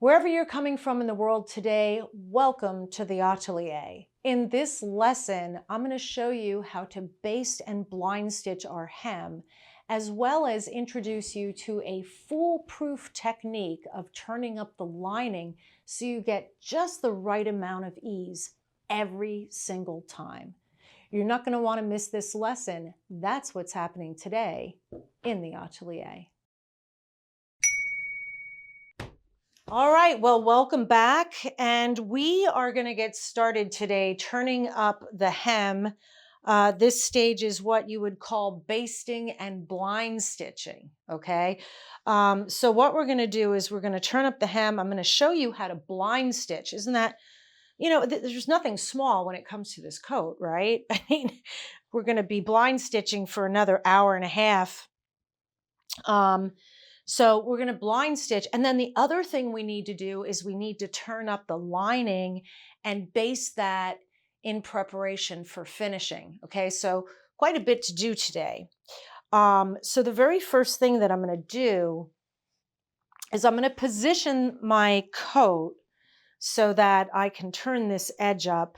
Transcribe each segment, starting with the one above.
Wherever you're coming from in the world today, welcome to the Atelier. In this lesson, I'm going to show you how to baste and blind stitch our hem, as well as introduce you to a foolproof technique of turning up the lining so you get just the right amount of ease every single time. You're not going to want to miss this lesson. That's what's happening today in the Atelier. All right, well, welcome back. And we are going to get started today turning up the hem. This stage is what you would call basting and blind stitching, okay? So what we're going to do is we're going to turn up the hem. I'm going to show you how to blind stitch. Isn't that, there's nothing small when it comes to this coat, right? I mean, we're going to be blind stitching for another hour and a half. So we're going to blind stitch. And then the other thing we need to do is we need to turn up the lining and baste that in preparation for finishing. Okay, so quite a bit to do today. So the very first thing that I'm going to do is I'm going to position my coat so that I can turn this edge up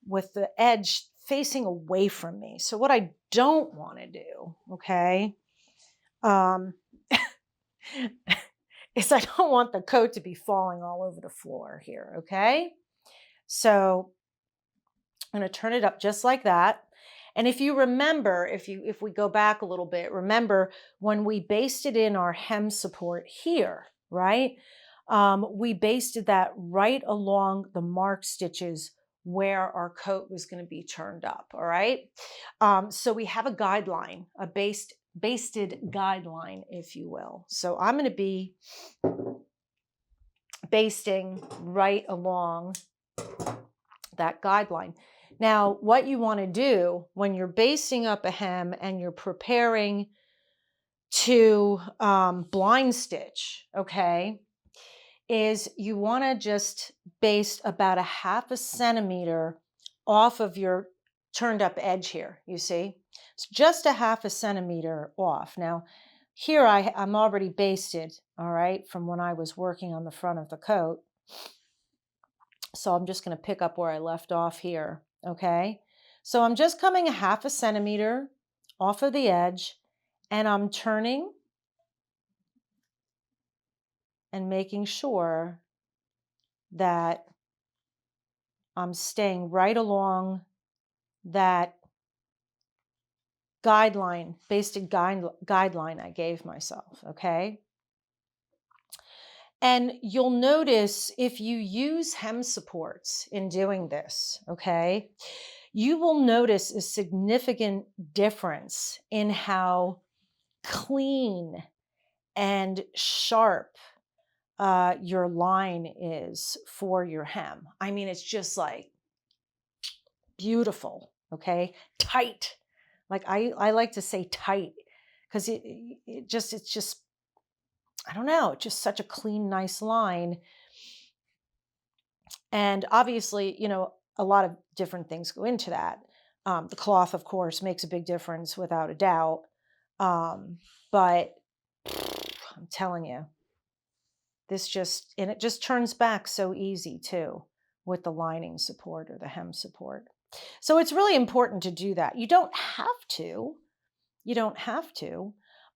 with the edge facing away from me. So what I don't want to do, okay, is I don't want the coat to be falling all over the floor here, okay? So I'm going to turn it up just like that. And if you remember, if we go back a little bit, remember when we basted in our hem support here, right? We basted that right along the mark stitches where our coat was going to be turned up, all right? So we have a guideline, a basted guideline, if you will. So I'm going to be basting right along that guideline. Now, what you want to do when you're basting up a hem and you're preparing to blind stitch, okay, is you want to just baste about 1/2 centimeter off of your turned up edge here, you see? It's just 1/2 centimeter off. Now, here I'm already basted, all right, from when I was working on the front of the coat. So I'm just going to pick up where I left off here, okay? So I'm just coming 1/2 centimeter off of the edge, and I'm turning and making sure that I'm staying right along that guideline, basted guideline I gave myself, okay? And you'll notice if you use hem supports in doing this, okay, you will notice a significant difference in how clean and sharp your line is for your hem. I mean, it's just like beautiful, okay? Tight. Like I like to say tight because it's just, I don't know, it's just such a clean, nice line. And obviously, a lot of different things go into that. The cloth, of course, makes a big difference without a doubt. But I'm telling you, and it just turns back so easy too with the lining support or the hem support. So it's really important to do that. You don't have to,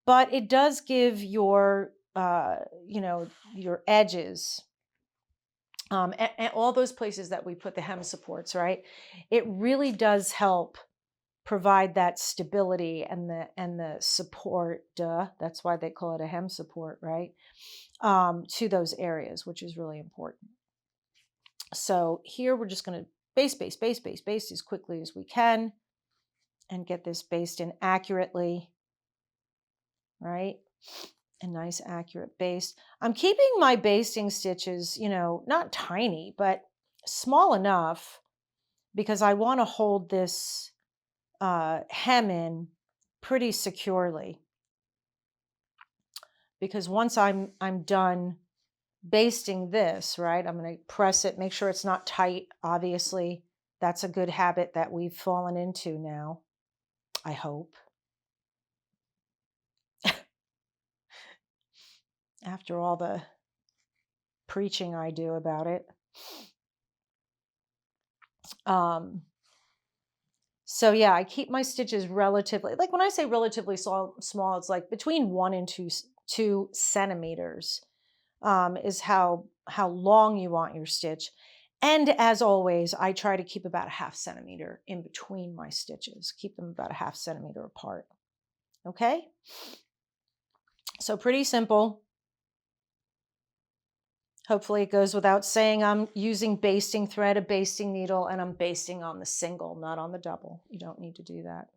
but it does give your, your edges, and all those places that we put the hem supports, right? It really does help provide that stability and the support. That's why they call it a hem support, right? To those areas, which is really important. So here we're just going to baste as quickly as we can and get this based in accurately, right? A nice accurate baste. I'm keeping my basting stitches, not tiny, but small enough because I want to hold this hem in pretty securely. Because once I'm done basting this, right, I'm going to press it, make sure it's not tight. Obviously, that's a good habit that we've fallen into now, I hope. After all the preaching I do about it. So yeah, I keep my stitches relatively, like when I say relatively small, it's like between 1 and 2 centimeters is how long you want your stitch. And as always, I try to keep about a half centimeter in between my stitches, keep them about a half centimeter apart. Okay? So pretty simple. Hopefully it goes without saying I'm using basting thread, a basting needle, and I'm basting on the single, not on the double. You don't need to do that.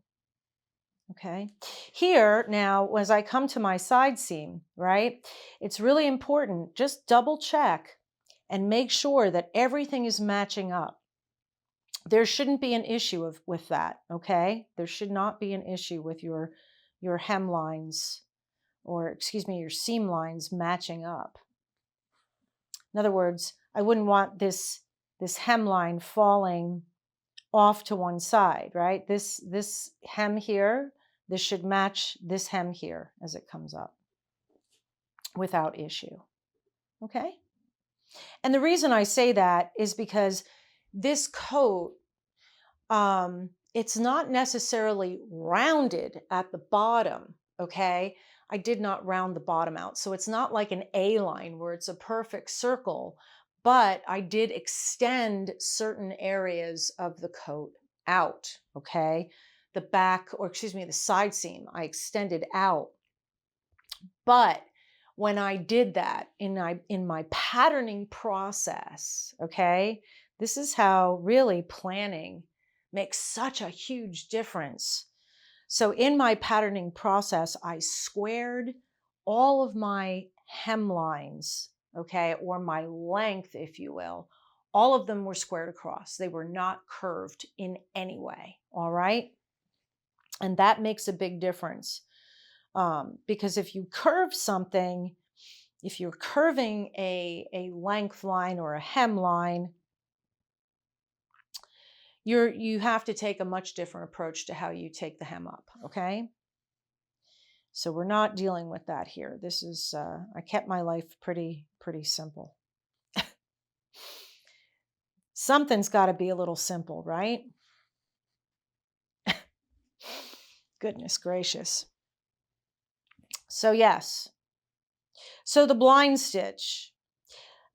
Okay. Here now, as I come to my side seam, right, it's really important. Just double check and make sure that everything is matching up. There shouldn't be an issue with that. Okay. There should not be an issue with your hem lines, or excuse me, your seam lines matching up. In other words, I wouldn't want this hemline falling off to one side, right? This hem here, this should match this hem here as it comes up without issue. Okay? And the reason I say that is because this coat, it's not necessarily rounded at the bottom, okay? I did not round the bottom out. So it's not like an A line where it's a perfect circle, but I did extend certain areas of the coat out, okay? The back, or excuse me, the side seam, I extended out. But when I did that in my patterning process, okay, this is how really planning makes such a huge difference. So in my patterning process, I squared all of my hemlines, okay, or my length, if you will. All of them were squared across. They were not curved in any way, all right? And that makes a big difference. Because if you curve something, if you're curving a length line or a hem line, you have to take a much different approach to how you take the hem up, okay? So we're not dealing with that here. This is, I kept my life pretty simple. Something's got to be a little simple, right? Goodness gracious. So yes. So the blind stitch.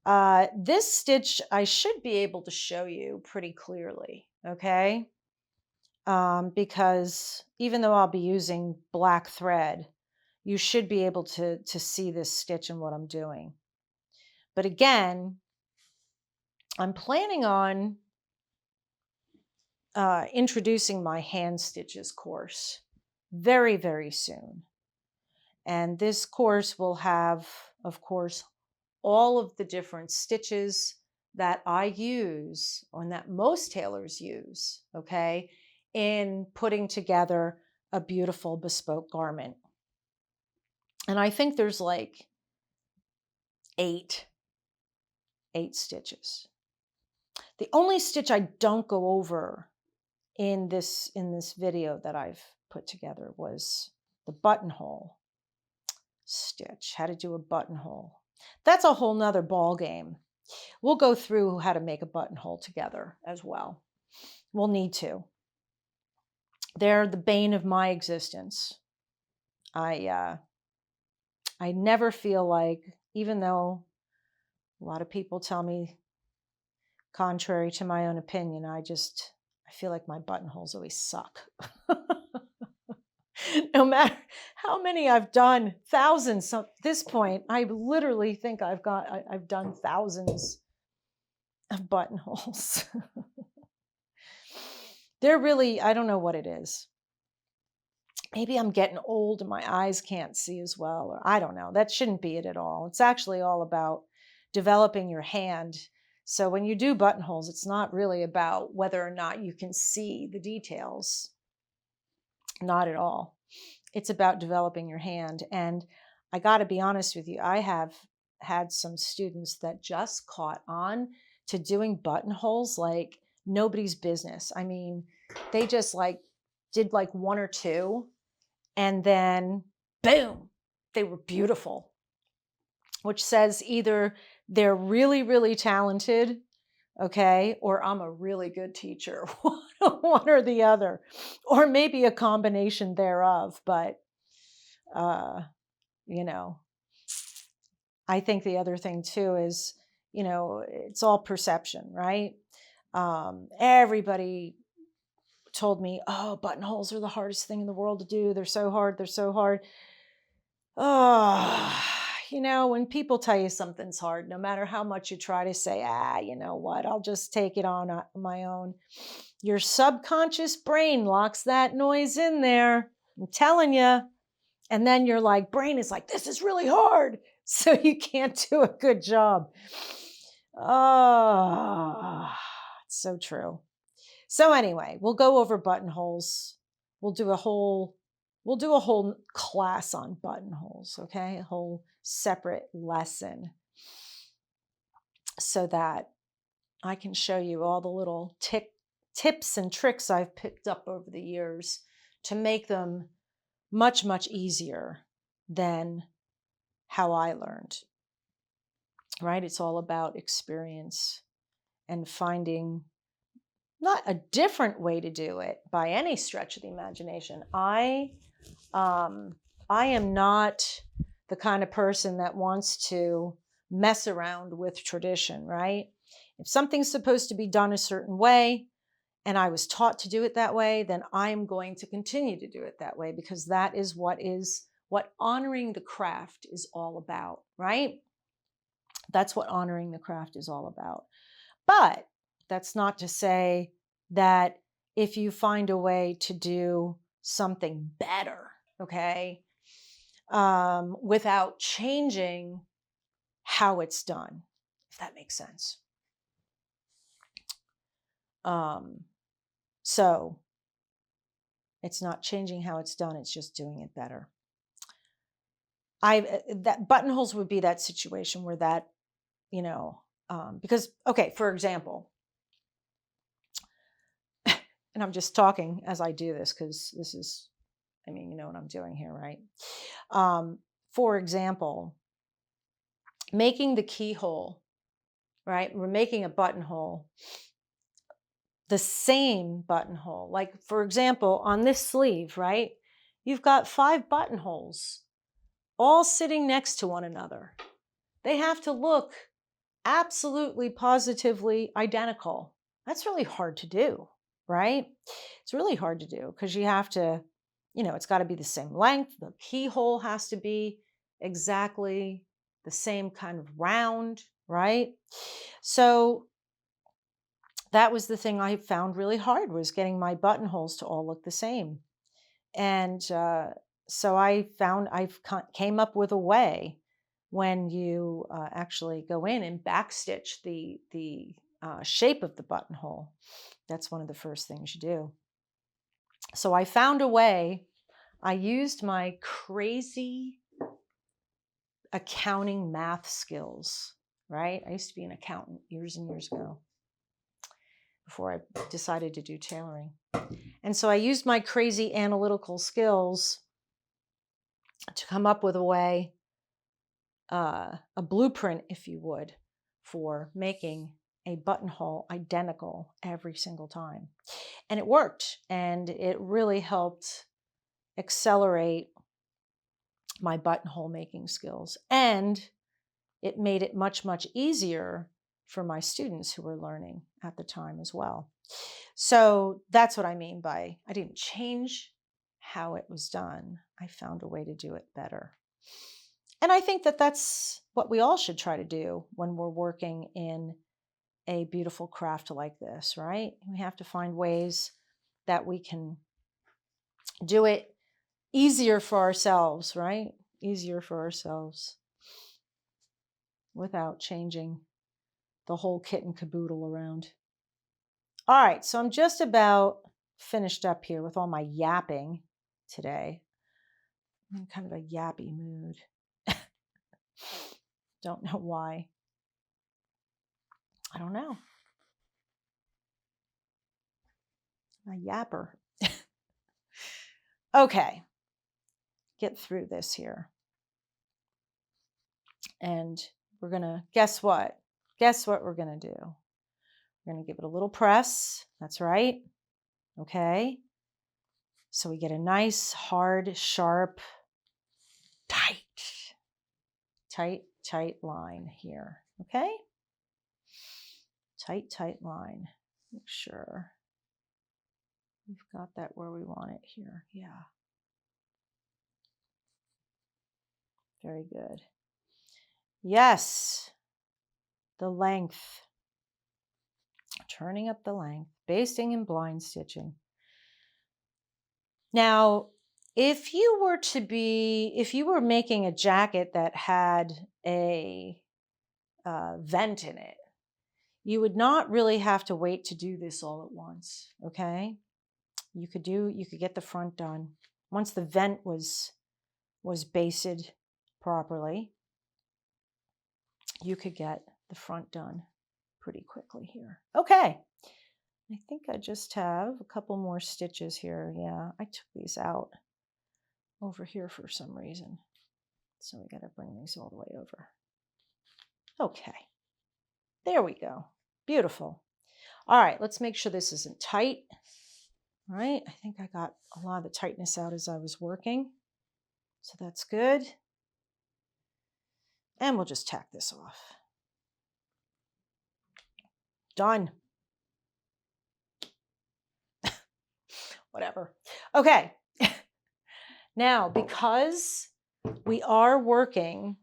This stitch I should be able to show you pretty clearly, okay? Because even though I'll be using black thread, you should be able to see this stitch and what I'm doing. But again, I'm planning on introducing my hand stitches course very soon. And this course will have, of course, all of the different stitches that I use and that most tailors use, okay, in putting together a beautiful bespoke garment. And I think there's like eight stitches. The only stitch I don't go over in this video that I've put together was the buttonhole stitch, how to do a buttonhole. That's a whole nother ball game. We'll go through how to make a buttonhole together as well. We'll need to. They're the bane of my existence. I never feel like, even though a lot of people tell me contrary to my own opinion, I feel like my buttonholes always suck. No matter how many I've done, thousands at this point, I literally think I've done thousands of buttonholes. They're really, I don't know what it is. Maybe I'm getting old and my eyes can't see as well, or I don't know. That shouldn't be it at all. It's actually all about developing your hand. So when you do buttonholes, it's not really about whether or not you can see the details. Not at all. It's about developing your hand. And I got to be honest with you, I have had some students that just caught on to doing buttonholes like nobody's business. I mean, they just did like one or two, and then boom, they were beautiful, which says either they're really, really talented, okay, or I'm a really good teacher, one or the other, or maybe a combination thereof. But, uh, you know, I think the other thing too is, it's all perception, right? Everybody told me, oh, buttonholes are the hardest thing in the world to do. They're so hard. They're so hard. Oh, when people tell you something's hard, no matter how much you try to say, you know what, I'll just take it on my own. Your subconscious brain locks that noise in there. I'm telling you. And then your brain is like, this is really hard. So you can't do a good job. Oh, it's so true. So anyway, we'll go over buttonholes. We'll do a whole class on buttonholes, okay? A whole separate lesson so that I can show you all the little tips and tricks I've picked up over the years to make them much, much easier than how I learned, right? It's all about experience and finding not a different way to do it by any stretch of the imagination. I am not the kind of person that wants to mess around with tradition, right? If something's supposed to be done a certain way and I was taught to do it that way, then I'm going to continue to do it that way because that is what honoring the craft is all about, right? That's what honoring the craft is all about. But that's not to say that if you find a way to do something better, okay, without changing how it's done, if that makes sense. So it's not changing how it's done, it's just doing it better. That buttonholes would be that situation where that, because, okay, for example, and I'm just talking as I do this because this is, you know what I'm doing here, right? For example, making the keyhole, right? We're making a buttonhole, the same buttonhole. Like, for example, on this sleeve, right? You've got 5 buttonholes all sitting next to one another. They have to look absolutely positively identical. That's really hard to do, right? It's really hard to do because you have to, it's got to be the same length. The keyhole has to be exactly the same kind of round, right? So that was the thing I found really hard, was getting my buttonholes to all look the same. And so I came up with a way when you actually go in and backstitch the shape of the buttonhole. That's one of the first things you do. So I found a way. I used my crazy accounting math skills, right? I used to be an accountant years and years ago before I decided to do tailoring. And so I used my crazy analytical skills to come up with a way, a blueprint, if you would, for making a buttonhole identical every single time. And it worked. And it really helped accelerate my buttonhole making skills. And it made it much, much easier for my students who were learning at the time as well. So that's what I mean by I didn't change how it was done. I found a way to do it better. And I think that that's what we all should try to do when we're working in a beautiful craft like this, right? We have to find ways that we can do it easier for ourselves, right? Easier for ourselves without changing the whole kit and caboodle around. All right, so I'm just about finished up here with all my yapping today. I'm in kind of a yappy mood. Don't know why. I don't know. A yapper. Okay, get through this here. And we're going to, guess what? Guess what we're going to do? We're going to give it a little press. That's right. Okay. So we get a nice, hard, sharp, tight, tight line here. Okay. Tight line. Make sure we've got that where we want it here. Yeah. Very good. Yes. The length. Turning up the length. Basting and blind stitching. Now, if you were making a jacket that had a vent in it, you would not really have to wait to do this all at once. Okay. You could get the front done. Once the vent was basted properly, you could get the front done pretty quickly here. Okay. I think I just have a couple more stitches here. Yeah, I took these out over here for some reason. So we got to bring these all the way over. Okay. There we go. Beautiful. All right, let's make sure this isn't tight. All right, I think I got a lot of the tightness out as I was working. So that's good. And we'll just tack this off. Done. Whatever. Okay. Now, because we are working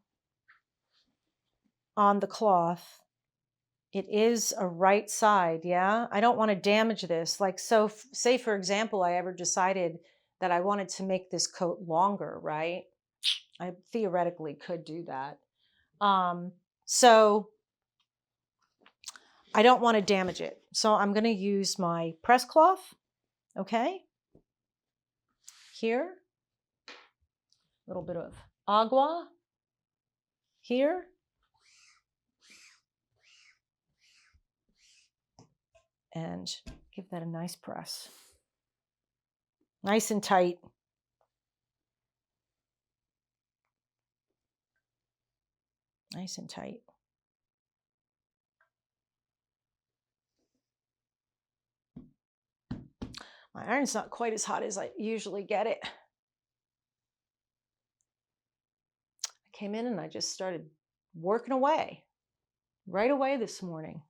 on the cloth, it is a right side, yeah? I don't want to damage this. Like, so say, for example, I ever decided that I wanted to make this coat longer, right? I theoretically could do that. So I don't want to damage it. So I'm going to use my press cloth, okay? Here, a little bit of agua here. And give that a nice press. Nice and tight. Nice and tight. My iron's not quite as hot as I usually get it. I came in and I just started working away right away this morning.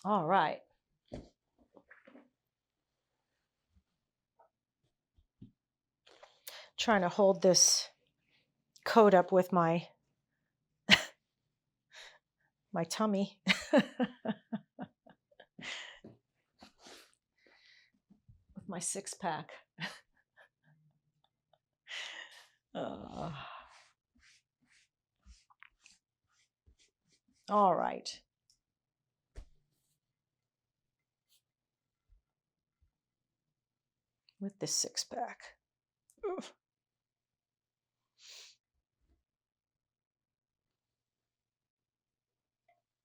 All right. Trying to hold this coat up with my my tummy. With my six-pack. All right. With this six-pack.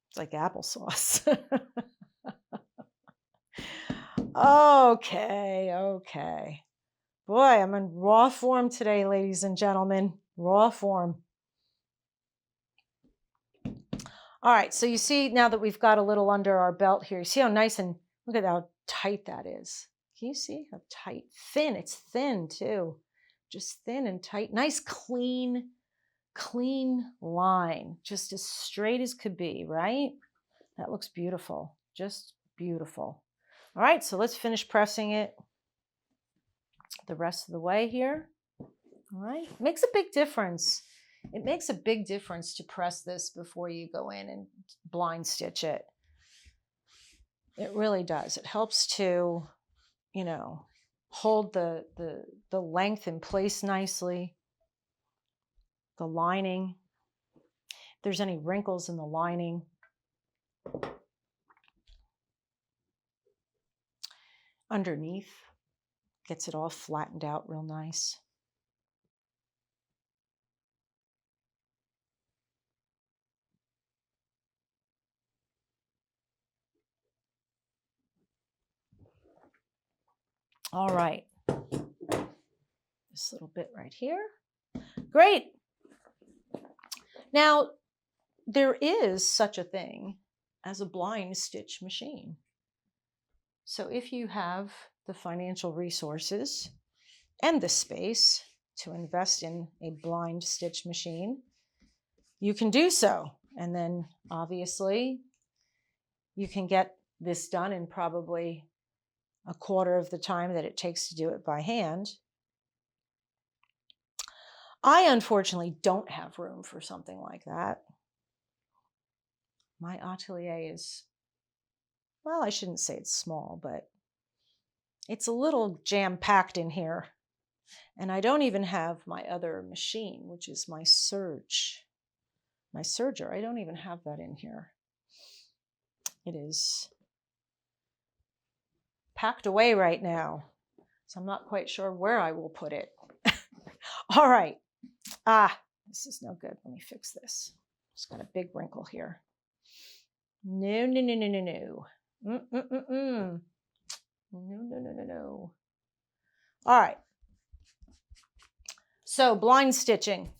It's like applesauce. Okay. Boy, I'm in raw form today, ladies and gentlemen. Raw form. All right, so you see now that we've got a little under our belt here, you see how nice and, look at how tight that is. Can you see how tight? Thin, it's thin too. Just thin and tight. Nice, clean line. Just as straight as could be, right? That looks beautiful. Just beautiful. All right, so let's finish pressing it the rest of the way here. All right, makes a big difference. It makes a big difference to press this before you go in and blind stitch it. It really does. It helps to, you know, hold the length in place nicely. The lining. If there's any wrinkles in the lining. Underneath, gets it all flattened out real nice. All right. This little bit right here. Great. Now, there is such a thing as a blind stitch machine. So if you have the financial resources and the space to invest in a blind stitch machine, you can do so. And then obviously you can get this done in probably a quarter of the time that it takes to do it by hand. I unfortunately don't have room for something like that. My atelier is, well, I shouldn't say it's small, but it's a little jam-packed in here. And I don't even have my other machine, which is my serger. I don't even have that in here. It is packed away right now, so I'm not quite sure where I will put it. All right. This is no good. Let me fix this. It's got a big wrinkle here. No. No. No. All right. So blind stitching.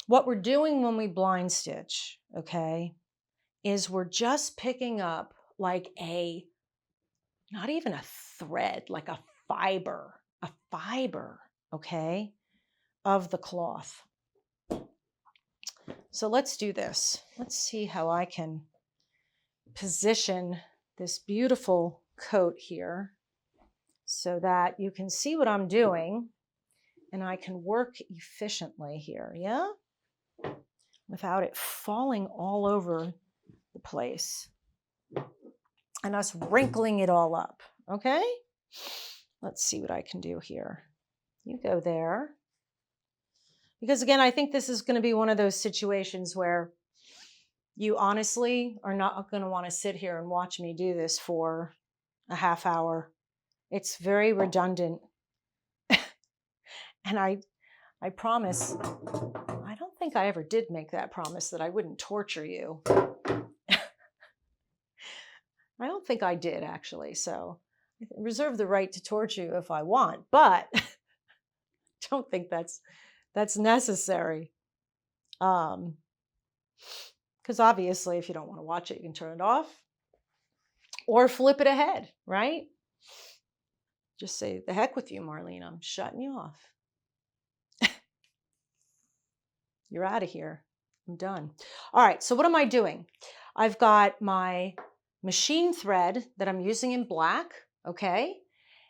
What we're doing when we blind stitch, okay, is we're just picking up like not even a thread, like a fiber, okay, of the cloth. So let's do this. Let's see how I can position this beautiful coat here so that you can see what I'm doing and I can work efficiently here, yeah? Without it falling all over the place and us wrinkling it all up, okay? Let's see what I can do here. You go there. Because again, I think this is going to be one of those situations where you honestly are not going to want to sit here and watch me do this for a half hour. It's very redundant. And I promise, I don't think I ever did make that promise that I wouldn't torture you. I don't think I did, actually. So I reserve the right to torture you if I want, but don't think that's necessary. Because obviously, if you don't want to watch it, you can turn it off or flip it ahead, right? Just say, the heck with you, Marlene. I'm shutting you off. You're out of here. I'm done. All right, so what am I doing? I've got my machine thread that I'm using in black, okay?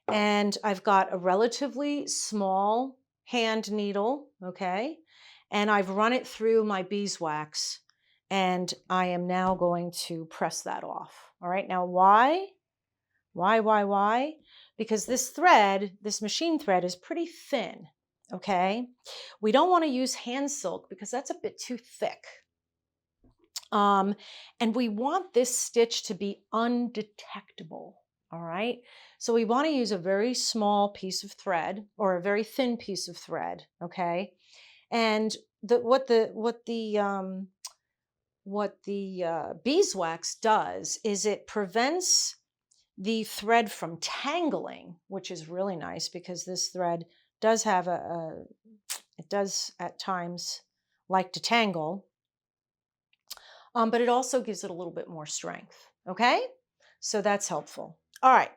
And I've got a relatively small hand needle, okay? And I've run it through my beeswax, and I am now going to press that off. All right, now why? Why? Because this thread, this machine thread, is pretty thin, okay? We don't want to use hand silk because that's a bit too thick. And we want this stitch to be undetectable, all right? So we want to use a very small piece of thread or a very thin piece of thread, okay? And what the beeswax does is it prevents the thread from tangling, which is really nice because this thread does have it does at times like to tangle, but it also gives it a little bit more strength, okay? So that's helpful. All right,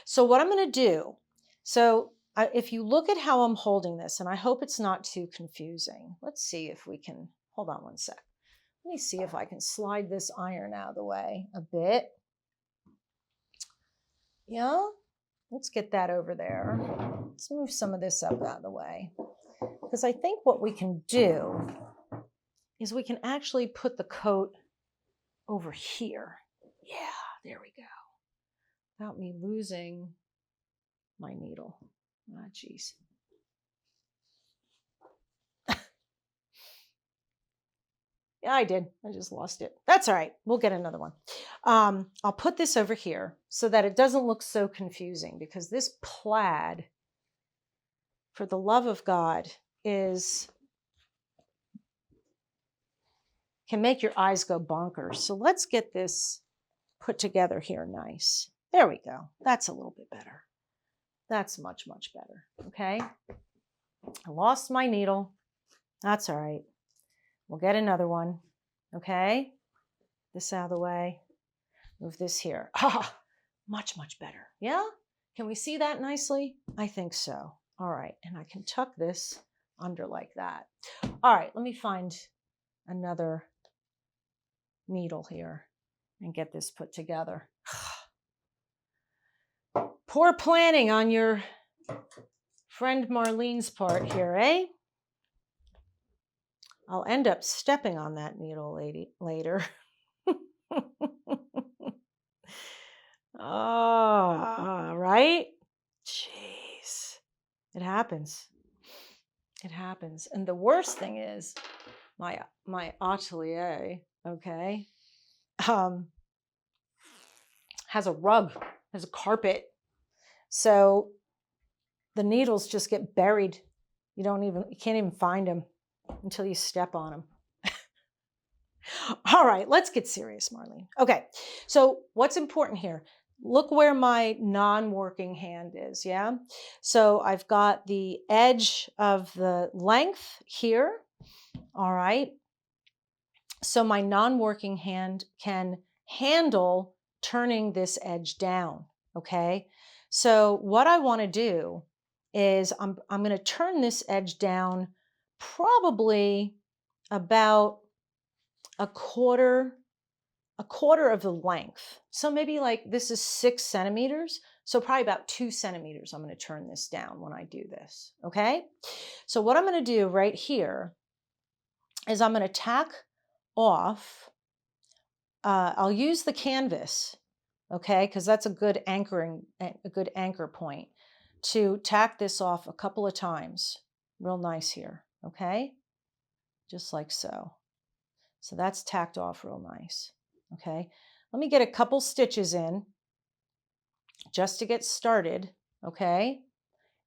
so what I'm gonna do, so if you look at how I'm holding this, and I hope it's not too confusing. Let's see if we can, hold on one sec. Let me see if I can slide this iron out of the way a bit. Yeah, let's get that over there. Let's move some of this up out of the way. Because I think what we can do is we can actually put the coat over here. Yeah, there we go. Without me losing my needle. Ah, geez. Yeah, I did. I just lost it. That's all right. We'll get another one. I'll put this over here so that it doesn't look so confusing, because this plaid, for the love of God, can make your eyes go bonkers. So let's get this put together here nice. There we go. That's a little bit better. That's much, much better. Okay. I lost my needle. That's all right. We'll get another one. Okay. This out of the way. Move this here. Ah, much, much better. Yeah? Can we see that nicely? I think so. All right. And I can tuck this under like that. All right. Let me find another needle here and get this put together. Poor planning on your friend Marlene's part here, eh? I'll end up stepping on that needle later. Oh, right? Jeez. It happens. It happens. And the worst thing is my atelier, okay, has a rug, has a carpet. So the needles just get buried. You can't even find them until you step on them. All right, let's get serious, Marlene. Okay, so what's important here? Look where my non-working hand is, yeah? So I've got the edge of the length here, all right? So my non-working hand can handle turning this edge down, okay? So what I want to do is I'm going to turn this edge down probably about a quarter of the length. So maybe like this is 6 centimeters. So probably about 2 centimeters. I'm going to turn this down when I do this. Okay. So what I'm going to do right here is I'm going to tack off. I'll use the canvas. Okay. Because that's a good anchor point to tack this off a couple of times. Real nice here. Okay. Just like so. So that's tacked off real nice. Okay, let me get a couple stitches in just to get started, okay?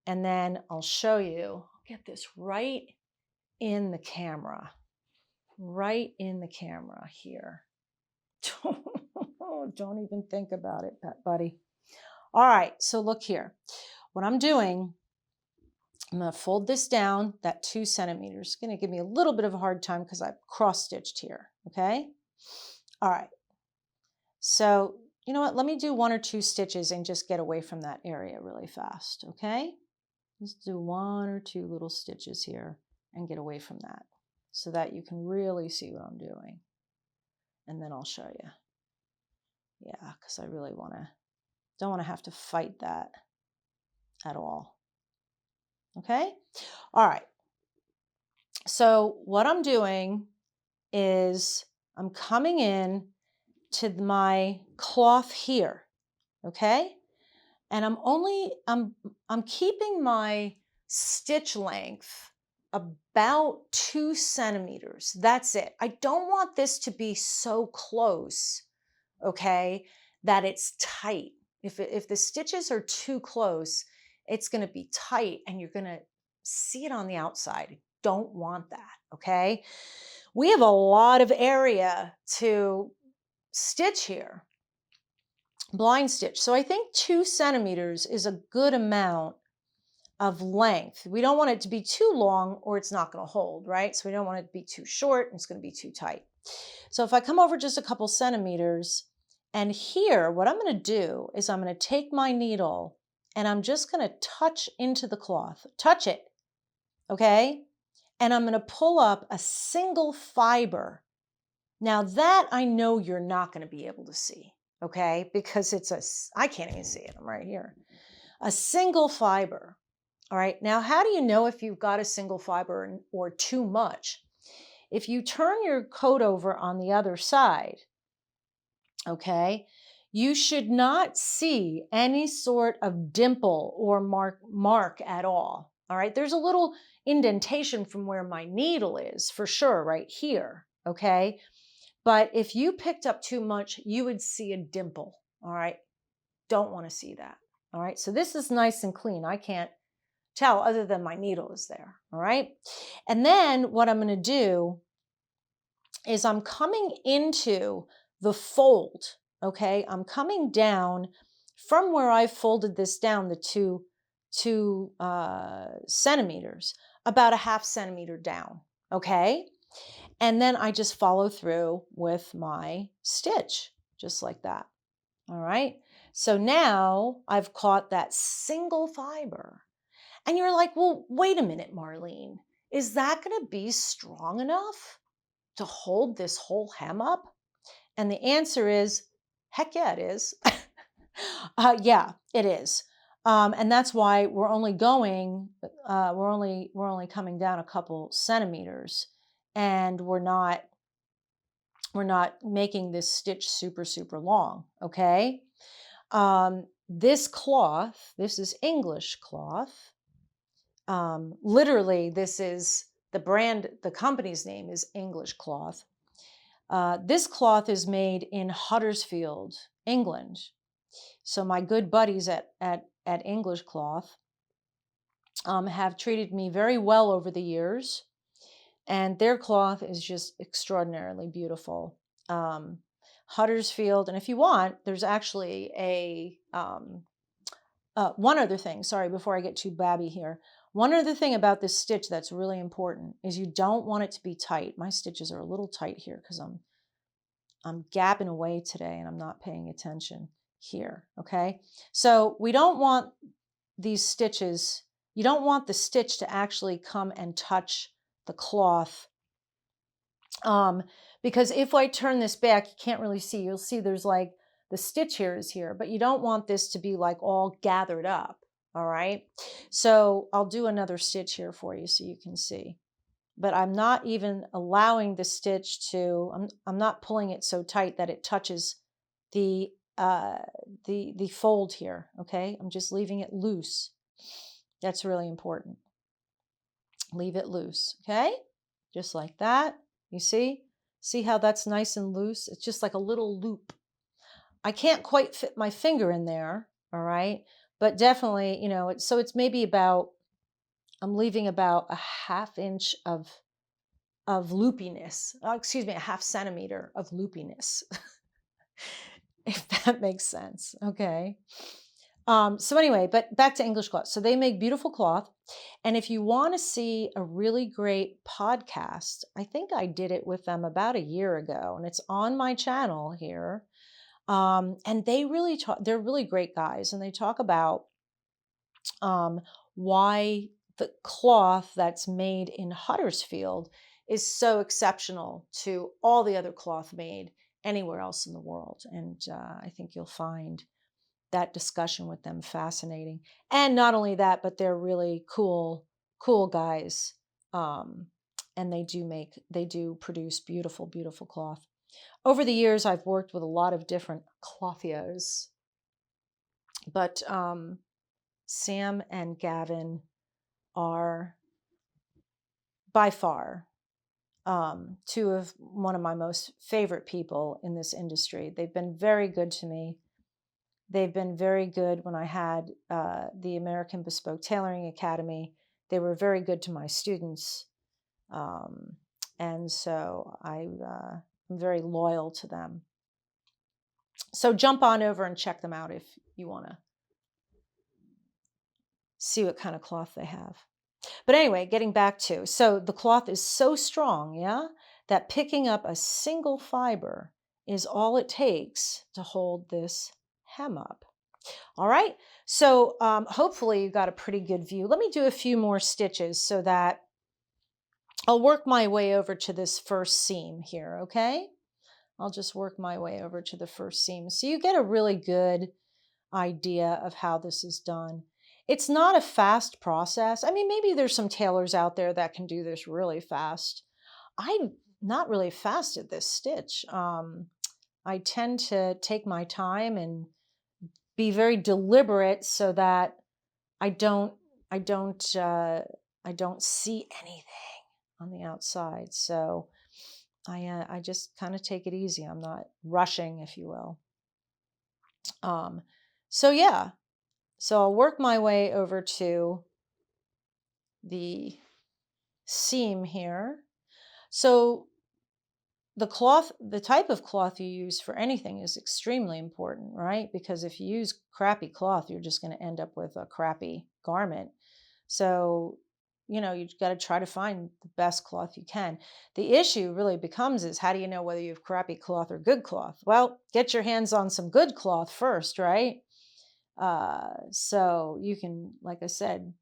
And then I'll show you. I'll get this right in the camera here. Don't even think about it, buddy. All right, so look here. What I'm doing, I'm going to fold this down, that 2 centimeters. It's going to give me a little bit of a hard time because I've cross-stitched here, okay? All right. So, you know what? Let me do 1 or 2 stitches and just get away from that area really fast, okay? Just do 1 or 2 little stitches here and get away from that so that you can really see what I'm doing. And then I'll show you. Yeah, because I really don't want to have to fight that at all. Okay? All right. So what I'm doing is I'm coming in to my cloth here, okay? And I'm keeping my stitch length about 2 centimeters. That's it. I don't want this to be so close, okay, that it's tight. If the stitches are too close, it's going to be tight and you're going to see it on the outside. Don't want that, okay? We have a lot of area to stitch here, blind stitch. So I think 2 centimeters is a good amount of length. We don't want it to be too long or it's not going to hold, right? So we don't want it to be too short and it's going to be too tight. So if I come over just a couple centimeters, and here what I'm going to do is I'm going to take my needle and I'm just going to touch into the cloth, touch it, okay? And I'm going to pull up a single fiber. Now that I know you're not going to be able to see, okay? Because I can't even see it, I'm right here. A single fiber, all right? Now, how do you know if you've got a single fiber or too much? If you turn your coat over on the other side, okay, you should not see any sort of dimple or mark at all right? There's a little indentation from where my needle is, for sure, right here, okay? But if you picked up too much, you would see a dimple, all right? Don't want to see that, all right? So this is nice and clean. I can't tell other than my needle is there, all right? And then what I'm going to do is I'm coming into the fold, okay? I'm coming down from where I folded this down, the two centimeters, about a half centimeter down. Okay. And then I just follow through with my stitch, just like that. All right. So now I've caught that single fiber. And you're like, well, wait a minute, Marlene. Is that going to be strong enough to hold this whole hem up? And the answer is, heck yeah, it is. Yeah, it is. And that's why we're only going, we're only coming down a couple centimeters, and we're not making this stitch super, super long. Okay. This cloth, this is English cloth. Literally, this is the brand, the company's name is English Cloth. This cloth is made in Huddersfield, England. So my good buddies at English Cloth have treated me very well over the years, and their cloth is just extraordinarily beautiful. Huddersfield, and if you want, there's actually a one other thing. Sorry, before I get too babby here. One other thing about this stitch that's really important is you don't want it to be tight. My stitches are a little tight here because I'm gapping away today and I'm not paying attention here. Okay, so we don't want these stitches. You don't want the stitch to actually come and touch the cloth, because if I turn this back, you can't really see. You'll see there's like the stitch here is here, but you don't want this to be like all gathered up. All right. So I'll do another stitch here for you so you can see. But I'm not even allowing the stitch to, I'm not pulling it so tight that it touches the the fold here. Okay. I'm just leaving it loose. That's really important. Leave it loose. Okay. Just like that. You see? See how that's nice and loose? It's just like a little loop. I can't quite fit my finger in there, all right? But definitely, you know, so it's maybe about, I'm leaving about a half inch of loopiness. Excuse me, a half centimeter of loopiness, if that makes sense. Okay. So anyway, but back to English cloth. So they make beautiful cloth. And if you want to see a really great podcast, I think I did it with them about a year ago, and it's on my channel here. And they really talk, they're really great guys, and they talk about why the cloth that's made in Huddersfield is so exceptional to all the other cloth made anywhere else in the world. And I think you'll find that discussion with them fascinating. And not only that, but they're really cool guys. And they do produce beautiful, beautiful cloth. Over the years, I've worked with a lot of different clothiers, but Sam and Gavin are by far two of one of my most favorite people in this industry. They've been very good to me. They've been very good when I had the American Bespoke Tailoring Academy. They were very good to my students. And so I'm very loyal to them. So jump on over and check them out if you want to see what kind of cloth they have. But anyway, getting back to, so the cloth is so strong, yeah, that picking up a single fiber is all it takes to hold this hem up. All right, so hopefully you got a pretty good view. Let me do a few more stitches so that I'll work my way over to this first seam here, okay? I'll just work my way over to the first seam. So you get a really good idea of how this is done. It's not a fast process. I mean, maybe there's some tailors out there that can do this really fast. I'm not really fast at this stitch. I tend to take my time and be very deliberate so that I don't see anything on the outside. So I just kind of take it easy. I'm not rushing, if you will. So yeah, so I'll work my way over to the seam here. So the type of cloth you use for anything is extremely important, right? Because if you use crappy cloth, you're just going to end up with a crappy garment. So, you've got to try to find the best cloth you can. The issue really becomes is, how do you know whether you have crappy cloth or good cloth? Well, get your hands on some good cloth first, right? So you can, like I said,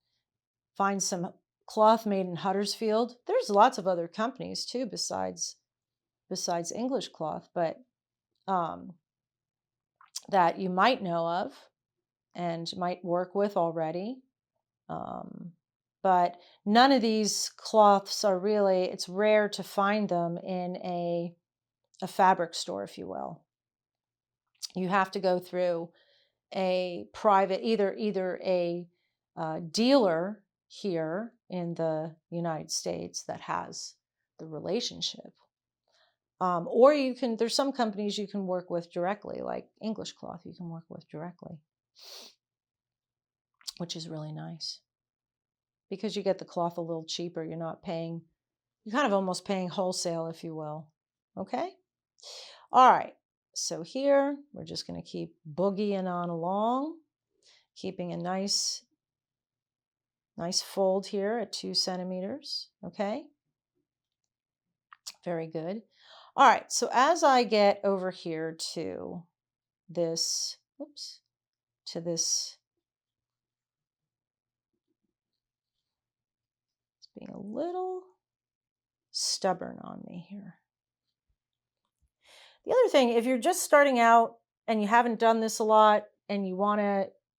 find some cloth made in Huddersfield. There's lots of other companies too besides English cloth, but um, that you might know of and might work with already. Um, but none of these cloths are really, it's rare to find them in a fabric store, if you will. You have to go through a private, either a dealer here in the United States that has the relationship. Or there's some companies you can work with directly, like English cloth you can work with directly, which is really nice because you get the cloth a little cheaper. You're kind of almost paying wholesale, if you will. Okay. All right. So here we're just going to keep boogieing on along, keeping a nice fold here at 2 centimeters. Okay. Very good. All right. So as I get over here to this, being a little stubborn on me here. The other thing, if you're just starting out and you haven't done this a lot and you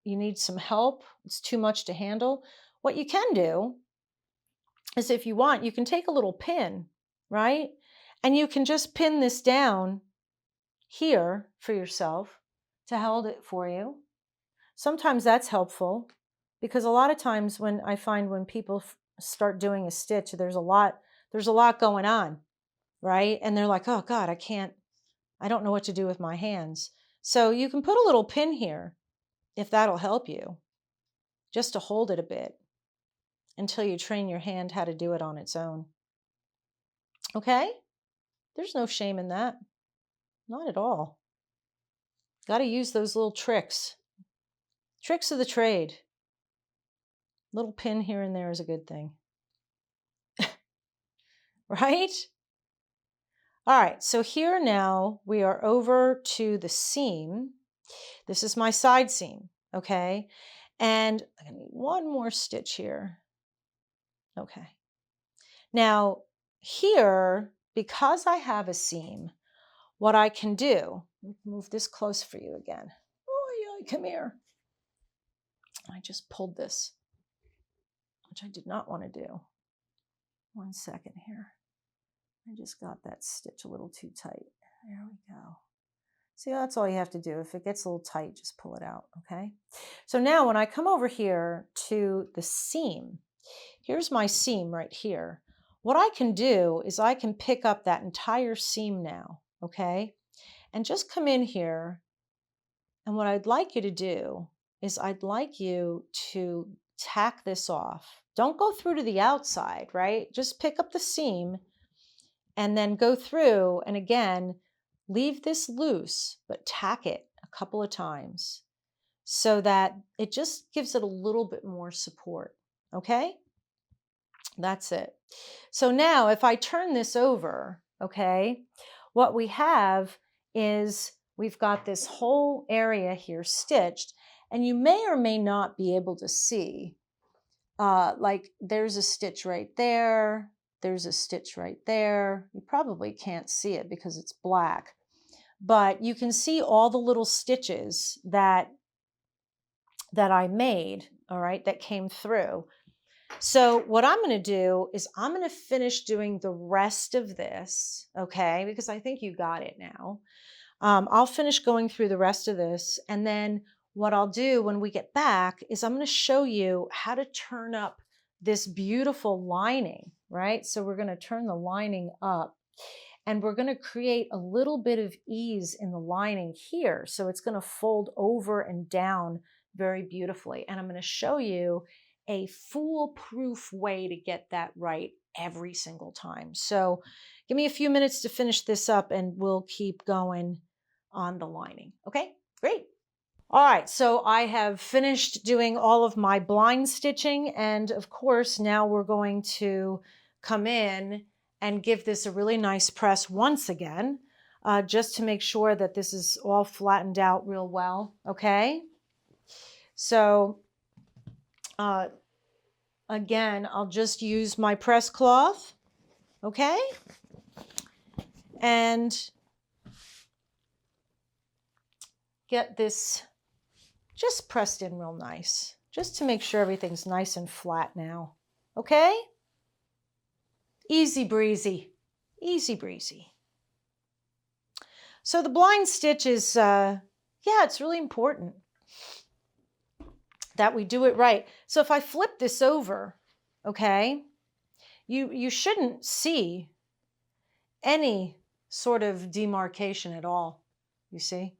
need some help, it's too much to handle, what you can do is, if you want, you can take a little pin, right? And you can just pin this down here for yourself to hold it for you. Sometimes that's helpful because a lot of times when people start doing a stitch, there's a lot going on, right? And they're like, oh God, I don't know what to do with my hands. So you can put a little pin here if that'll help you, just to hold it a bit until you train your hand how to do it on its own. Okay? There's no shame in that. Not at all. Got to use those little tricks. Tricks of the trade. Little pin here and there is a good thing. Right? All right, so here now we are over to the seam. This is my side seam, okay? And I need one more stitch here. Okay. Now here, because I have a seam, what I can do, move this close for you again. Oh yeah, come here. I just pulled this, which I did not want to do. 1 second here. I just got that stitch a little too tight. There we go. See, that's all you have to do. If it gets a little tight, just pull it out, okay? So now when I come over here to the seam, here's my seam right here. What I can do is I can pick up that entire seam now, okay? And just come in here. And what I'd like you to do is I'd like you to tack this off. Don't go through to the outside, right? Just pick up the seam and then go through, and again, leave this loose, but tack it a couple of times so that it just gives it a little bit more support, okay? That's it. So now if I turn this over, okay, what we have is we've got this whole area here stitched, and you may or may not be able to see, like there's a stitch right there, there's a stitch right there. You probably can't see it because it's black, but you can see all the little stitches that I made, all right, that came through. So what I'm going to do is I'm going to finish doing the rest of this, okay, because I think you got it now. I'll finish going through the rest of this, and then what I'll do when we get back is I'm going to show you how to turn up this beautiful lining, right? So we're going to turn the lining up, and we're going to create a little bit of ease in the lining here. So it's going to fold over and down very beautifully. And I'm going to show you a foolproof way to get that right every single time. So give me a few minutes to finish this up and we'll keep going on the lining. Okay, great. All right, so I have finished doing all of my blind stitching, and of course now we're going to come in and give this a really nice press once again, just to make sure that this is all flattened out real well, okay? So again, I'll just use my press cloth, okay? And get this just pressed in real nice, just to make sure everything's nice and flat now, okay? Easy breezy, easy breezy. So the blind stitch is, yeah, it's really important that we do it right. So if I flip this over, okay, you shouldn't see any sort of demarcation at all. You see,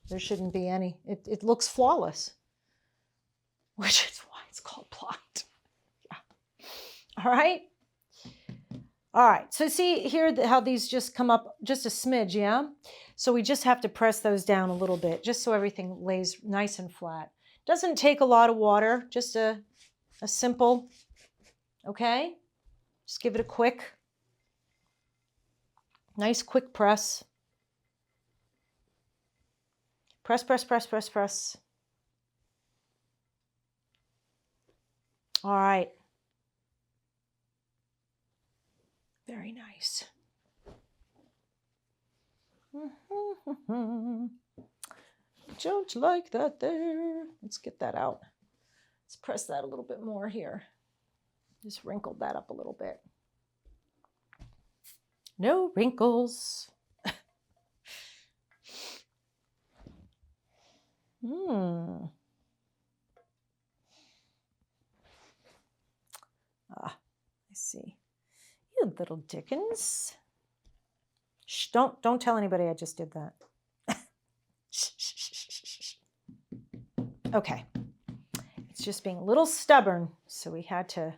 there shouldn't be any. It looks flawless, which is why it's called blind. Yeah. All right. All right, so see here how these just come up just a smidge, yeah? So we just have to press those down a little bit, just so everything lays nice and flat. Doesn't take a lot of water, just a simple, okay? Just give it a quick, nice quick press. Press, press, press, press, press. All right. Very nice. Don't like that there. Let's get that out. Let's press that a little bit more here. Just wrinkled that up a little bit. No wrinkles. I see. You little Dickens. Shh, don't tell anybody I just did that. Shh, shh, shh, shh, shh. Okay. It's just being a little stubborn, so we had to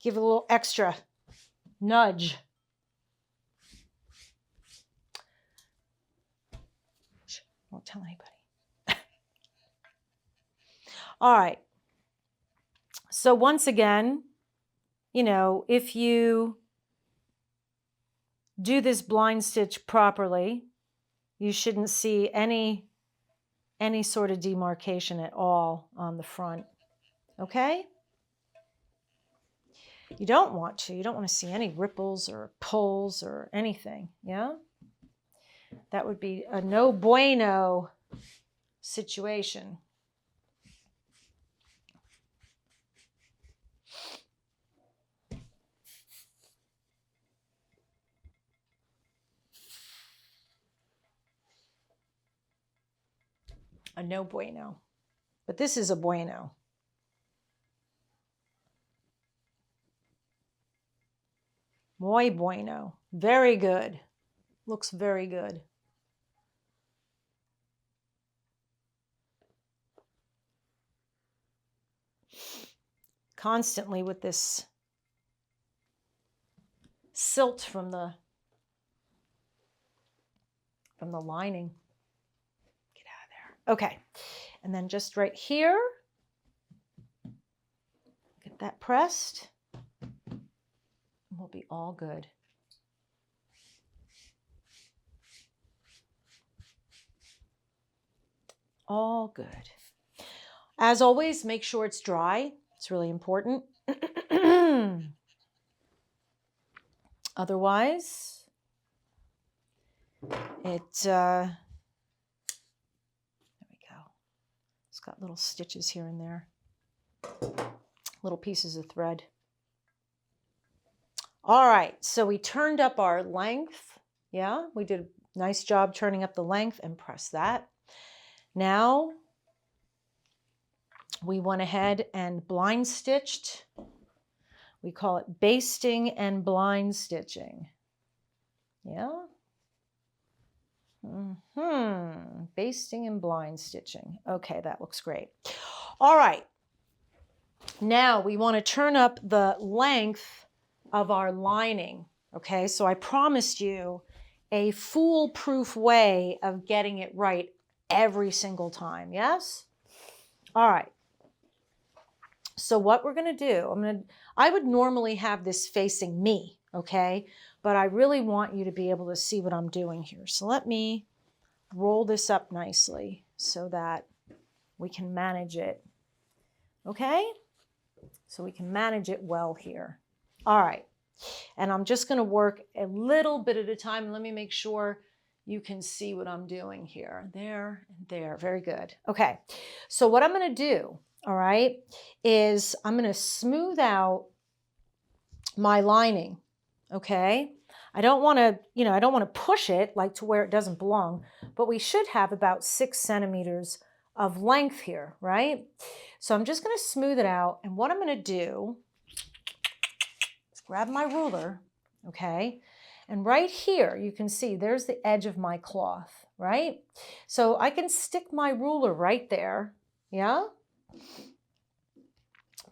give it a little extra nudge. Shh, don't tell anybody. All right. So once again, you know, if you do this blind stitch properly, you shouldn't see any sort of demarcation at all on the front, okay? You don't want to see any ripples or pulls or anything, yeah? That would be a no bueno situation. A no bueno. But this is a bueno. Muy bueno. Very good. Looks very good. Constantly with this silt from the lining. Get out of there. Okay. And then just right here, get that pressed. We'll be all good. All good. As always, make sure it's dry. It's really important. Otherwise, there we go. It's got little stitches here and there. Little pieces of thread. All right, so we turned up our length. Yeah, we did a nice job turning up the length and press that. Now we went ahead and blind stitched. We call it basting and blind stitching. Yeah. Basting and blind stitching. Okay, that looks great. All right. Now we want to turn up the length of our lining. Okay, so I promised you a foolproof way of getting it right every single time. Yes? All right. So what we're going to do, I would normally have this facing me, okay? But I really want you to be able to see what I'm doing here. So let me roll this up nicely so that we can manage it, okay? So we can manage it well here. All right. And I'm just going to work a little bit at a time. Let me make sure you can see what I'm doing here. There and there. Very good. Okay. So what I'm going to do, all right, is I'm going to smooth out my lining. Okay. I don't want to, I don't want to push it like to where it doesn't belong, but we should have about 6 centimeters of length here, right? So I'm just going to smooth it out. And what I'm going to do is grab my ruler, okay? And right here, you can see there's the edge of my cloth, right? So I can stick my ruler right there, yeah?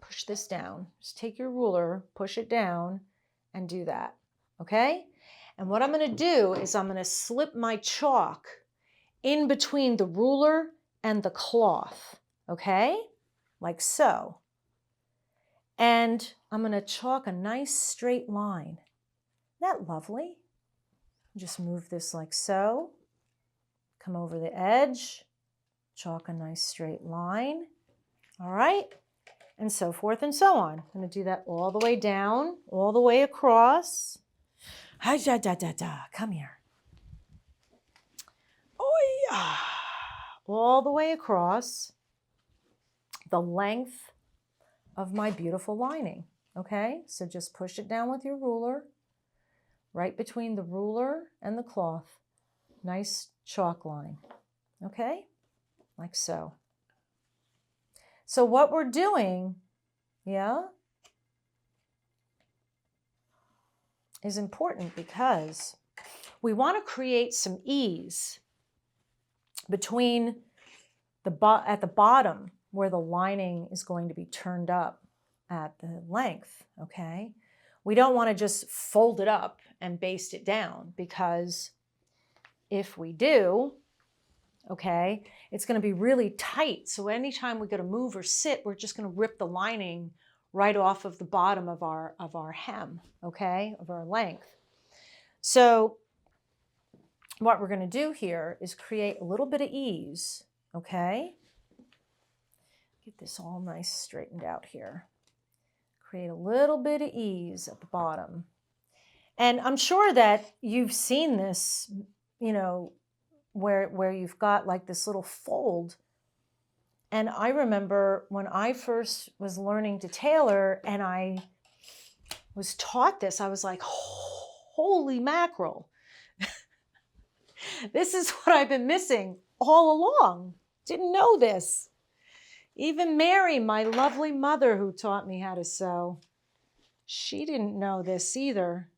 Push this down. Just take your ruler, push it down, and do that, okay? And what I'm going to do is I'm going to slip my chalk in between the ruler and the cloth, okay? Like so. And I'm going to chalk a nice straight line. Isn't that lovely? Just move this like so. Come over the edge. Chalk a nice straight line. All right? And so forth and so on. I'm going to do that all the way down, all the way across. Come here. Oh, yeah. All the way across the length of my beautiful lining. Okay? So just push it down with your ruler, right between the ruler and the cloth. Nice chalk line. Okay? Like so. So what we're doing, yeah, is important because we want to create some ease between at the bottom where the lining is going to be turned up at the length, okay? We don't want to just fold it up and baste it down, because if we do, okay, it's going to be really tight. So anytime we go to move or sit, we're just going to rip the lining right off of the bottom of our hem, okay, of our length. So what we're going to do here is create a little bit of ease, okay? Get this all nice straightened out here. Create a little bit of ease at the bottom. And I'm sure that you've seen this, where you've got like this little fold. And I remember when I first was learning to tailor and I was taught this, I was like, holy mackerel. This is what I've been missing all along. Didn't know this. Even Mary, my lovely mother who taught me how to sew, she didn't know this either.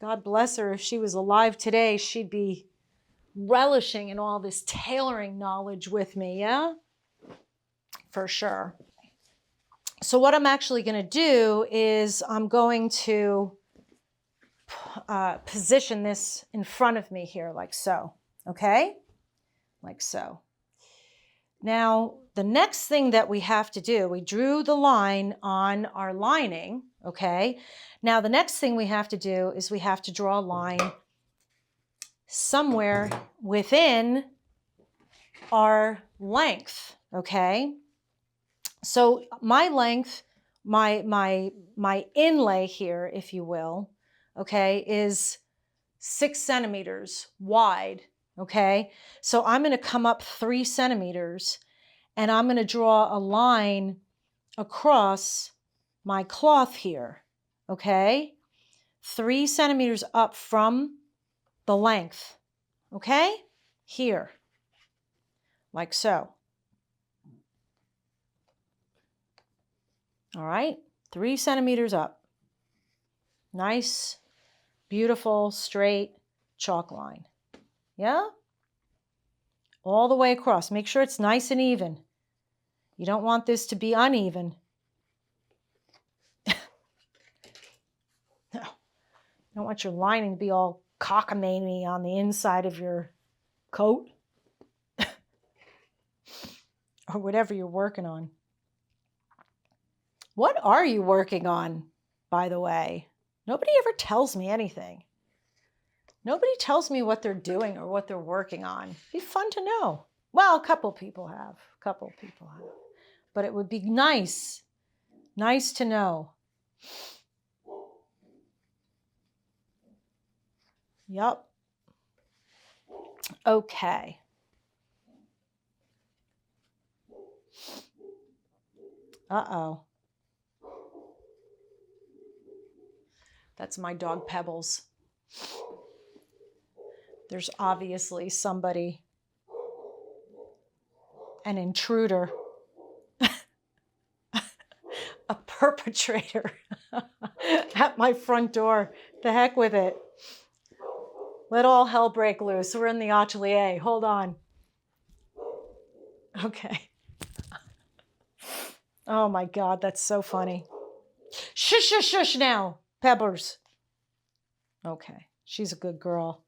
God bless her. If she was alive today, she'd be relishing in all this tailoring knowledge with me, yeah? For sure. So what I'm actually going to do is I'm going to position this in front of me here like so, okay? Like so. Now, the next thing that we have to do, we drew the line on our lining, okay? Now, the next thing we have to do is we have to draw a line somewhere within our length, okay? So my length, my inlay here, if you will, okay, is 6 centimeters wide, okay? So I'm going to come up 3 centimeters and I'm going to draw a line across my cloth here, okay? 3 centimeters up from the length, okay? Here, like so. All right, 3 centimeters up. Nice, beautiful, straight chalk line. Yeah? all the way across. Make sure it's nice and even. You don't want this to be uneven. No, you don't want your lining to be all cockamamie on the inside of your coat or whatever you're working on. What are you working on, by the way? Nobody ever tells me anything. Nobody tells me what they're doing or what they're working on. It'd be fun to know. Well, a couple people have. But it would be nice to know. Yep. Okay. Uh-oh. That's my dog Pebbles. There's obviously somebody, an intruder, a perpetrator at my front door. The heck with it. Let all hell break loose. We're in the Atelier. Hold on. Okay. Oh my God, that's so funny. Shush, shush, shush now, Pebbles. Okay, she's a good girl.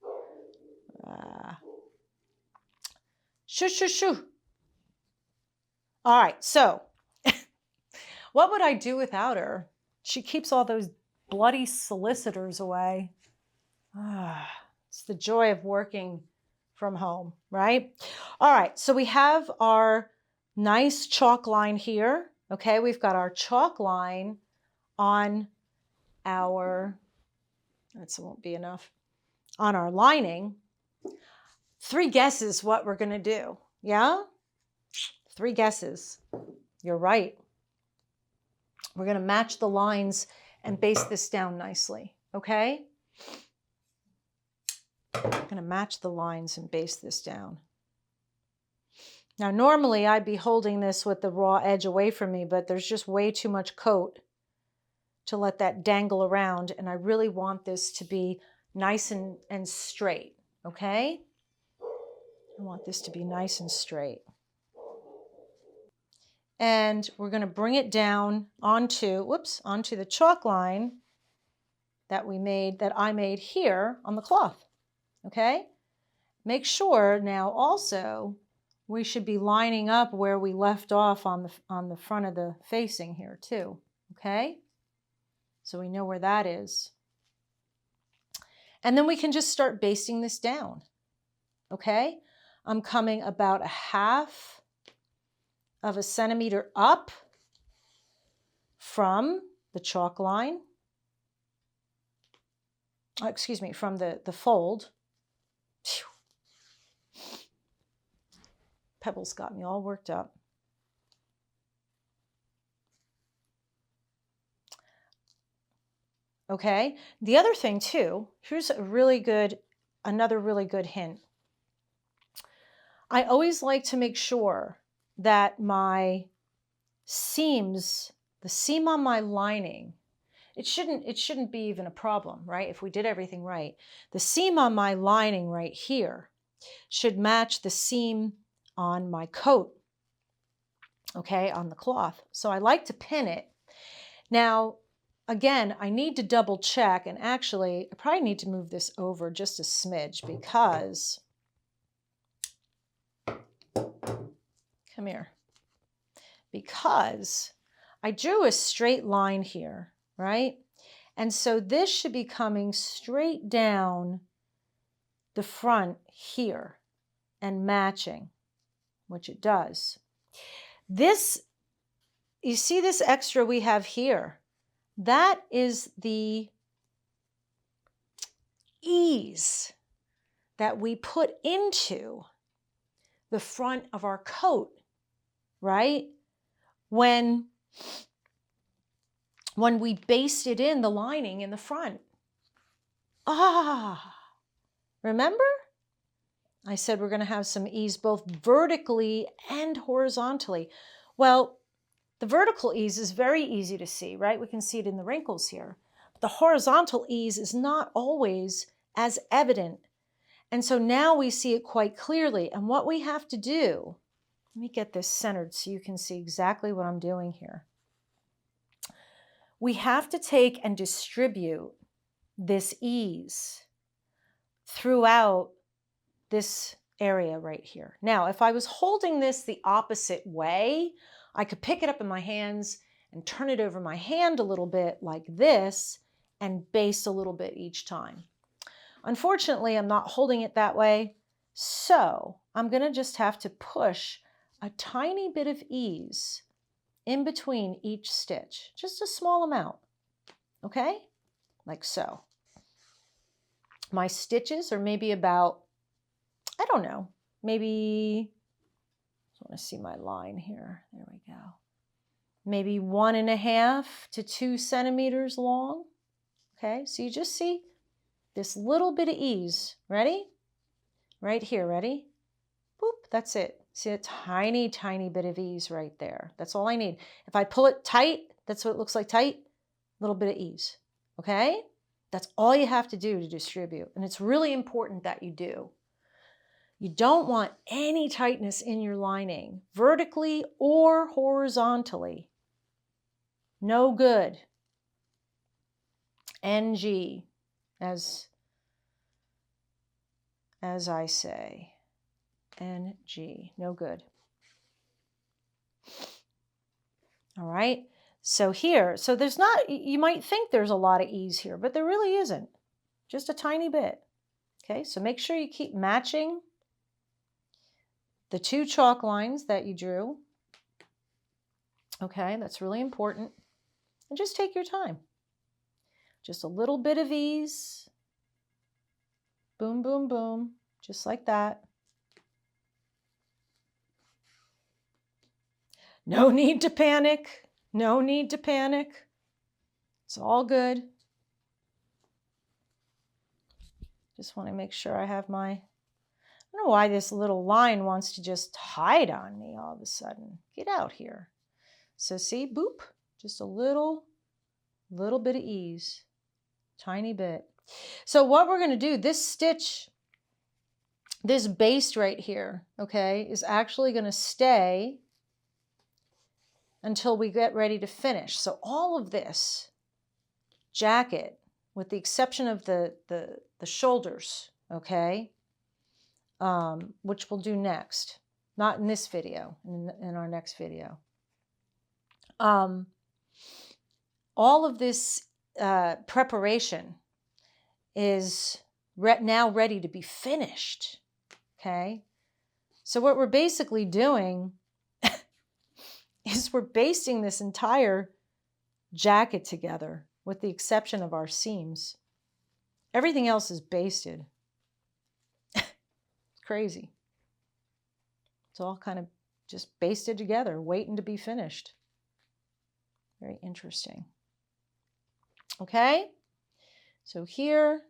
Shush, shush, shush. All right, so what would I do without her? She keeps all those bloody solicitors away. It's the joy of working from home, right? All right, so we have our nice chalk line here. Okay, we've got our chalk line on our, that won't be enough, on our lining. 3 guesses what we're going to do. Yeah? 3 guesses. You're right. We're going to match the lines and baste this down nicely. Okay? I'm going to match the lines and baste this down. Now, normally I'd be holding this with the raw edge away from me, but there's just way too much coat to let that dangle around, and I really want this to be nice and straight, okay? I want this to be nice and straight. And we're going to bring it down onto the chalk line that I made here on the cloth, okay? Make sure now also we should be lining up where we left off on the front of the facing here too, okay? So we know where that is. And then we can just start basting this down, okay? I'm coming about 1/2 of a centimeter up from the chalk line. Excuse me, from the fold. Phew. Pebbles got me all worked up. Okay, the other thing too, here's another really good hint. I always like to make sure that my seams, the seam on my lining, it shouldn't be even a problem, right? If we did everything right. The seam on my lining right here should match the seam on my coat, okay, on the cloth. So I like to pin it. Now, again, I need to double check, and actually, I probably need to move this over just a smidge because, come here, because I drew a straight line here, right? And so this should be coming straight down the front here and matching, which it does. This, you see this extra we have here? That is the ease that we put into the front of our coat, right? When we basted in the lining in the front. Remember? I said we're going to have some ease both vertically and horizontally. Well, the vertical ease is very easy to see, right? We can see it in the wrinkles here. But the horizontal ease is not always as evident. And so now we see it quite clearly. And what we have to do, let me get this centered so you can see exactly what I'm doing here. We have to take and distribute this ease throughout this area right here. Now, if I was holding this the opposite way, I could pick it up in my hands and turn it over my hand a little bit like this and baste a little bit each time. Unfortunately, I'm not holding it that way, so I'm going to just have to push a tiny bit of ease in between each stitch, just a small amount, okay? Like so. My stitches are maybe about, I don't know, maybe, I want to see my line here. There we go. Maybe 1.5 to 2 centimeters long. Okay, so you just see this little bit of ease. Ready? Right here, ready? Boop, that's it. See a tiny, tiny bit of ease right there. That's all I need. If I pull it tight, that's what it looks like tight, a little bit of ease. Okay? That's all you have to do to distribute. And it's really important that you do. You don't want any tightness in your lining, vertically or horizontally. No good. NG, as I say. NG, no good. All right, so here, so there's not, you might think there's a lot of ease here, but there really isn't. Just a tiny bit. Okay, so make sure you keep matching the 2 chalk lines that you drew. Okay, that's really important. And just take your time. Just a little bit of ease. Boom, boom, boom, just like that. No need to panic. No need to panic. It's all good. Just want to make sure I have my, I don't know why this little line wants to just hide on me all of a sudden. Get out here. So see, boop, just a little bit of ease, tiny bit. So what we're going to do, this stitch, this baste right here, okay, is actually going to stay until we get ready to finish. So all of this jacket, with the exception of the shoulders, okay, which we'll do next, not in this video, in our next video. All of this preparation is now ready to be finished, okay? So what we're basically doing is we're basting this entire jacket together with the exception of our seams. Everything else is basted. It's crazy. It's all kind of just basted together, waiting to be finished. Very interesting. Okay, so here,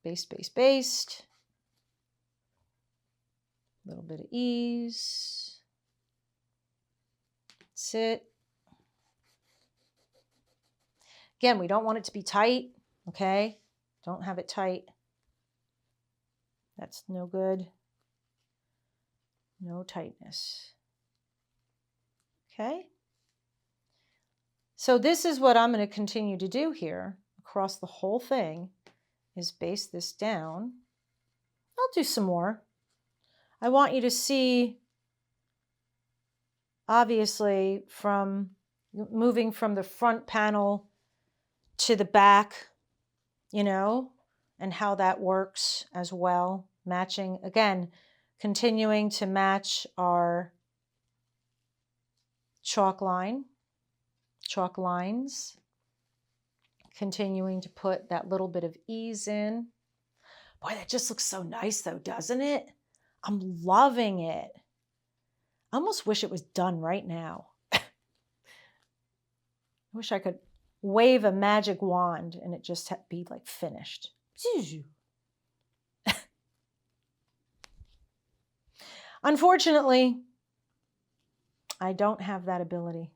baste, baste, baste. A little bit of ease. That's it. Again, we don't want it to be tight, okay? Don't have it tight. That's no good. No tightness. Okay? So this is what I'm going to continue to do here across the whole thing, is baste this down. I'll do some more. I want you to see, obviously, from moving from the front panel to the back, you know, and how that works as well. Matching, again, continuing to match our chalk lines, continuing to put that little bit of ease in. Boy, that just looks so nice though, doesn't it? I'm loving it. I almost wish it was done right now. I wish I could wave a magic wand and it just be like finished. Unfortunately, I don't have that ability.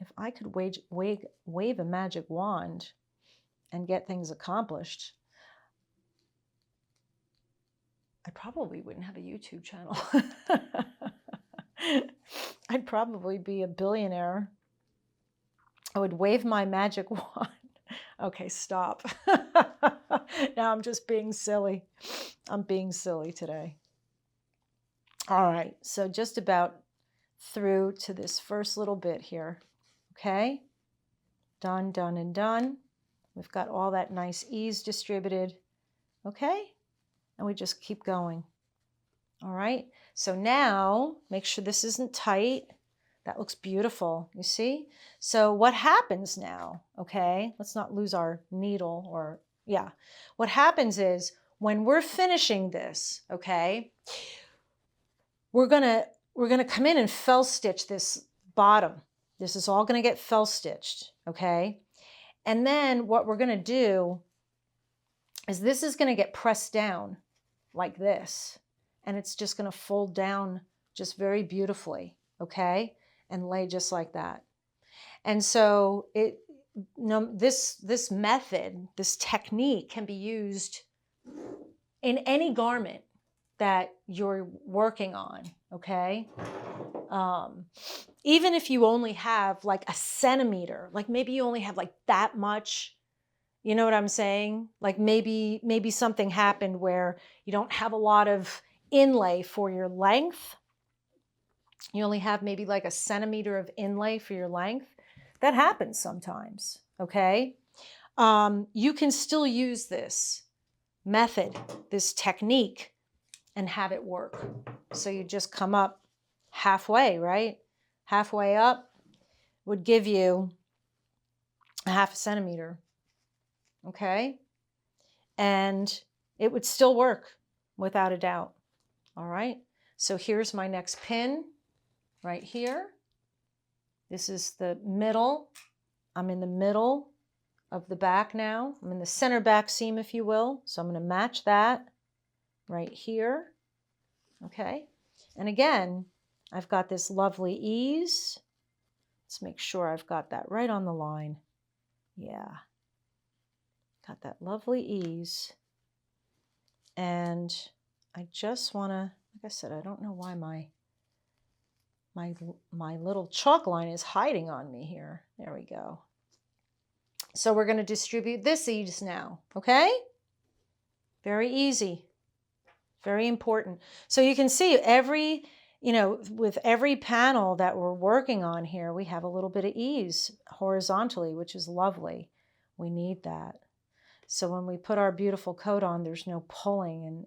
If I could wave a magic wand and get things accomplished, I probably wouldn't have a YouTube channel. I'd probably be a billionaire. I would wave my magic wand. Okay, stop. Now I'm just being silly. I'm being silly today. All right, so just about through to this first little bit here. Okay, done, done, and done. We've got all that nice ease distributed. Okay, and we just keep going. All right, so now make sure this isn't tight. That looks beautiful, you see? So what happens now, okay, let's not lose our needle or, yeah. What happens is when we're finishing this, okay, we're gonna come in and fell stitch this bottom. This is all gonna get fell stitched, okay? And then what we're gonna do is this is gonna get pressed down like this, and it's just gonna fold down just very beautifully, okay? And lay just like that. And so this method, this technique can be used in any garment that you're working on, okay? Even if you only have like a centimeter, like maybe you only have like that much, you know what I'm saying? Like maybe something happened where you don't have a lot of inlay for your length. You only have maybe like a centimeter of inlay for your length. That happens sometimes, okay? You can still use this method, this technique, and have it work. So you just come up halfway, right? Halfway up would give you a half a centimeter, okay? And it would still work without a doubt, all right? So here's my next pin right here. This is the middle. I'm in the middle of the back now. I'm in the center back seam, if you will. So I'm going to match that right here. Okay. And again, I've got this lovely ease. Let's make sure I've got that right on the line. Yeah. Got that lovely ease. And I just want to, like I said, I don't know why my little chalk line is hiding on me here. There we go. So we're going to distribute this ease now, okay? Very easy, very important. So you can see with every panel that we're working on here, we have a little bit of ease horizontally, which is lovely. We need that. So when we put our beautiful coat on, there's no pulling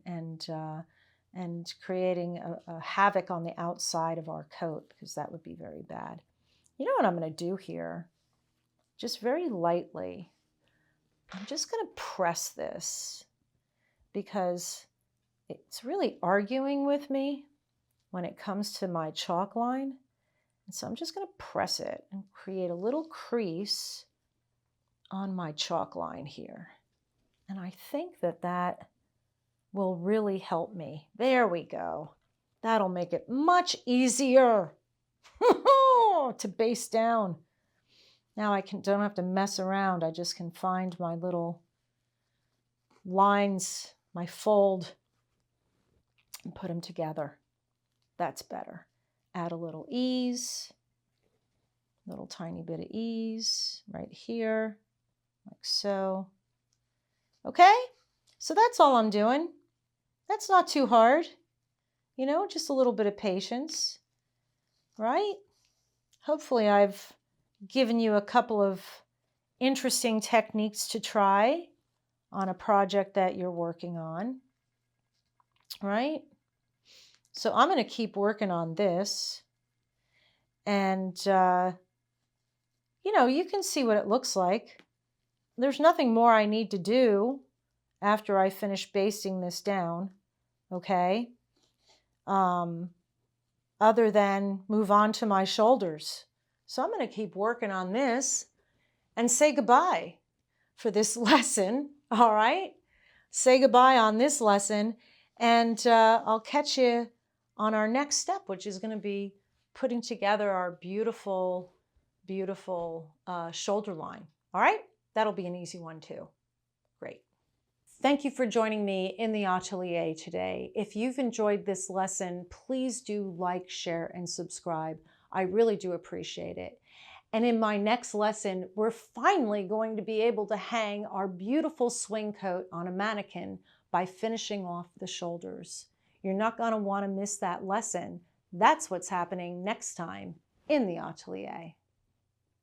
and creating a havoc on the outside of our coat, because that would be very bad. You know what I'm going to do here? Just very lightly, I'm just going to press this because it's really arguing with me when it comes to my chalk line. And so I'm just going to press it and create a little crease on my chalk line here. And I think that will really help me. There we go. That'll make it much easier to baste down. Now I don't have to mess around. I just can find my little lines, my fold, and put them together. That's better. Add a little ease, little tiny bit of ease right here, like so. Okay, so that's all I'm doing. That's not too hard, just a little bit of patience, right? Hopefully I've given you a couple of interesting techniques to try on a project that you're working on, right? So I'm going to keep working on this, and you can see what it looks like. There's nothing more I need to do after I finish basting this down, okay? Other than move on to my shoulders. So I'm going to keep working on this and say goodbye for this lesson, all right? Say goodbye on this lesson, and I'll catch you on our next step, which is going to be putting together our beautiful, beautiful shoulder line, all right? That'll be an easy one too. Great. Thank you for joining me in the atelier today. If you've enjoyed this lesson, please do like, share, and subscribe. I really do appreciate it. And in my next lesson, we're finally going to be able to hang our beautiful swing coat on a mannequin by finishing off the shoulders. You're not going to want to miss that lesson. That's what's happening next time in the atelier.